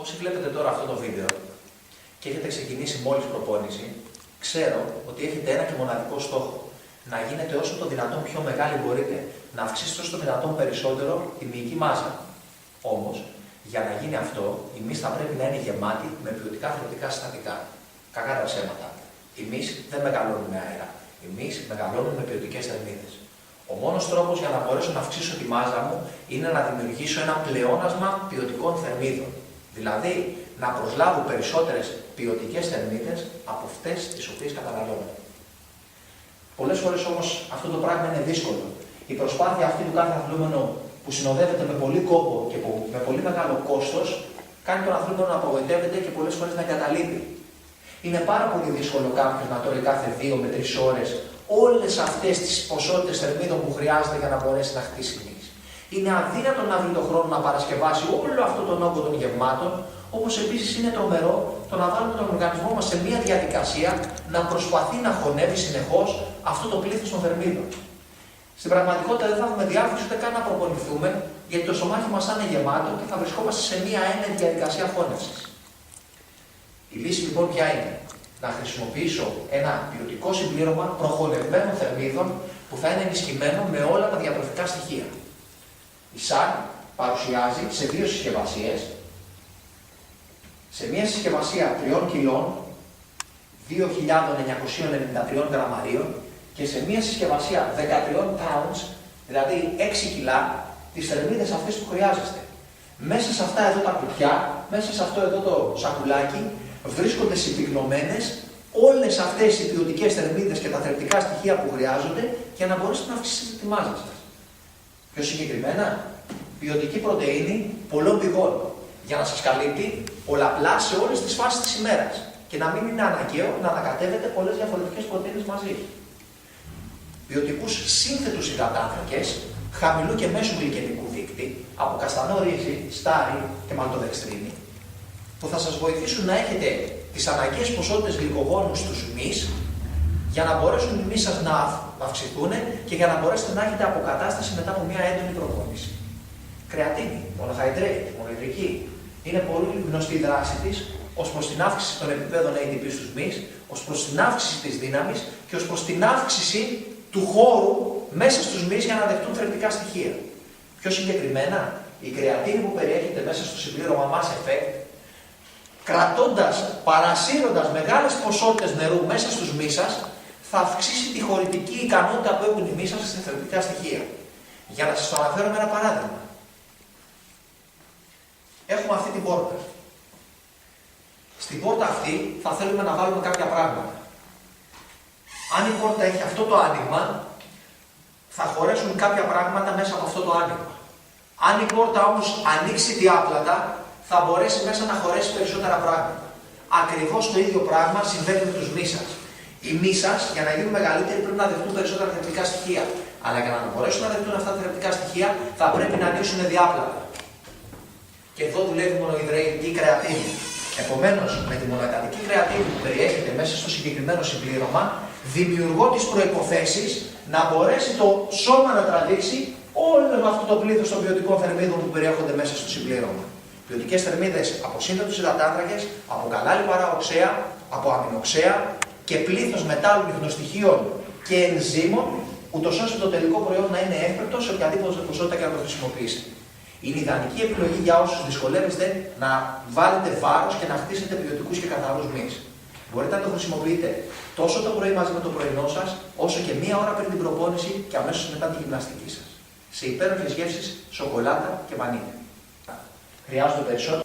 Όσοι βλέπετε τώρα αυτό το βίντεο και έχετε ξεκινήσει μόλις προπόνηση, ξέρω ότι έχετε ένα και μοναδικό στόχο. Να γίνετε όσο το δυνατόν πιο μεγάλοι μπορείτε, να αυξήσετε όσο το δυνατόν περισσότερο τη μυϊκή μάζα. Όμως, για να γίνει αυτό, η μυς θα πρέπει να είναι γεμάτη με ποιοτικά θρεπτικά συστατικά. Κακά τα ψέματα. Οι μυς δεν μεγαλώνουν με αέρα. Οι μυς μεγαλώνουν με ποιοτικές θερμίδες. Ο μόνος τρόπος για να μπορέσω να αυξήσω τη μάζα μου είναι να δημιουργήσω ένα πλεόνασμα ποιοτικών θερμίδων. Δηλαδή, να προσλάβω περισσότερες ποιοτικές θερμίδες από αυτές τις οποίες καταναλώνω. Πολλές φορές όμως αυτό το πράγμα είναι δύσκολο. Η προσπάθεια αυτή του κάθε αθλούμενου που συνοδεύεται με πολύ κόπο και με πολύ μεγάλο κόστος, κάνει τον αθλούμενο να απογοητεύεται και πολλές φορές να εγκαταλείπει. Είναι πάρα πολύ δύσκολο κάποιος να τρώει κάθε 2 με 3 ώρες όλες αυτές τις ποσότητες θερμίδων που χρειάζεται για να μπορέσει να χτίσει μυς. Είναι αδύνατο να βρει τον χρόνο να παρασκευάσει όλο αυτό τον όγκο των γευμάτων, όπως επίσης είναι τρομερό το να βάλουμε τον οργανισμό μας σε μια διαδικασία να προσπαθεί να χωνεύει συνεχώς αυτό το πλήθος των θερμίδων. Στην πραγματικότητα δεν θα έχουμε διάθεση ούτε καν να προπονηθούμε, γιατί το σωμάχι μας θα είναι γεμάτο και θα βρισκόμαστε σε μια έννοια διαδικασία χώνευσης. Η λύση λοιπόν ποια είναι? Να χρησιμοποιήσω ένα ποιοτικό συμπλήρωμα προχωνευμένων θερμίδων που θα είναι ενισχυμένο με όλα τα διατροφικά στοιχεία. Η ΣΑΚ παρουσιάζει σε 2 συσκευασίες, σε μία συσκευασία 3 κιλών, 2.993 γραμμαρίων και σε μία συσκευασία 13 pounds, δηλαδή 6 κιλά, τις θερμίδες αυτές που χρειάζεστε. Μέσα σε αυτά εδώ τα κουτιά, μέσα σε αυτό εδώ το σακουλάκι, βρίσκονται συμπυκνωμένες όλες αυτές οι ποιοτικές θερμίδες και τα θρεπτικά στοιχεία που χρειάζονται για να μπορέσετε να αυξήσετε τη μάζα σας. Πιο συγκεκριμένα, ποιοτική πρωτεΐνη πολλών πηγών, για να σας καλύπτει πολλαπλά σε όλες τις φάσεις της ημέρας και να μην είναι αναγκαίο να ανακατεύετε πολλές διαφορετικές πρωτεΐνες μαζί. Ποιοτικούς σύνθετους υδατάνθρακες, χαμηλού και μέσου γλυκαιμικού δείκτη, από καστανό ρύζι, στάρι και μαλτοδεξτρίνη, που θα σας βοηθήσουν να έχετε τις αναγκαίες ποσότητες γλυκογόνου στους μυς, για να μπορέσουν οι μυς σας να αυξηθούν και για να μπορέσετε να έχετε αποκατάσταση μετά από μια έντονη προπόνηση. Κρεατίνη, μονοχαϊδρέιτ, μονοϊδρική. Είναι πολύ γνωστή η δράση της ως προς την αύξηση των επιπέδων ATP στους μυς, ως προς την αύξηση της δύναμης και ως προς την αύξηση του χώρου μέσα στους μυς για να δεχτούν θρεπτικά στοιχεία. Πιο συγκεκριμένα, η κρεατίνη που περιέχεται μέσα στο συμπλήρωμα Mass Effect, παρασύροντας μεγάλες ποσότητες νερού μέσα στους μυς σας, θα αυξήσει τη χωρητική ικανότητα που έχουν οι μυς σας σε θρεπτικά στοιχεία. Για να σας το αναφέρω με ένα παράδειγμα. Έχουμε αυτή την πόρτα. Στην πόρτα αυτή θα θέλουμε να βάλουμε κάποια πράγματα. Αν η πόρτα έχει αυτό το άνοιγμα, θα χωρέσουν κάποια πράγματα μέσα από αυτό το άνοιγμα. Αν η πόρτα όμως ανοίξει διάπλατα, θα μπορέσει μέσα να χωρέσει περισσότερα πράγματα. Ακριβώς το ίδιο πράγμα συμβαίνει με τους μυς σας. Οι μυς σας, για να γίνουν μεγαλύτεροι, πρέπει να δεχτούν περισσότερα θρεπτικά στοιχεία. Αλλά για να μπορέσουν να δεχτούν αυτά τα θρεπτικά στοιχεία, θα πρέπει να ανοίξουν διάπλατα. Και εδώ δουλεύει η μονοϊδρεϊκή κρεατίνη. Επομένως, με τη μονοϊδρεϊκή κρεατίνη που περιέχεται μέσα στο συγκεκριμένο συμπλήρωμα, δημιουργώ τις προϋποθέσεις να μπορέσει το σώμα να τραβήξει όλο αυτό το πλήθος των ποιοτικών θερμίδων που περιέχονται μέσα στο συμπλήρωμα. Ποιοτικές θερμίδες από σύνθετους υδατάνθρακες, από καλά λιπαρά οξέα, από αμινοξέα και πλήθος μετάλλων ιχνοστοιχείων και ενζύμων, ούτως ώστε το τελικό προϊόν να είναι εύπεπτο σε οποιαδήποτε ποσότητα και να το χρησιμοποιήσετε. Είναι ιδανική επιλογή για όσους δυσκολεύεστε να βάλετε βάρος και να χτίσετε ποιοτικούς και καθαρούς μυς. Μπορείτε να το χρησιμοποιείτε τόσο το πρωί μαζί με το πρωινό σας, όσο και 1 ώρα πριν την προπόνηση και αμέσως μετά τη γυμναστική σας. Σε υπέροχες γεύσεις, σοκολάτα και βανίλια. Χρειάζονται περισσότερο.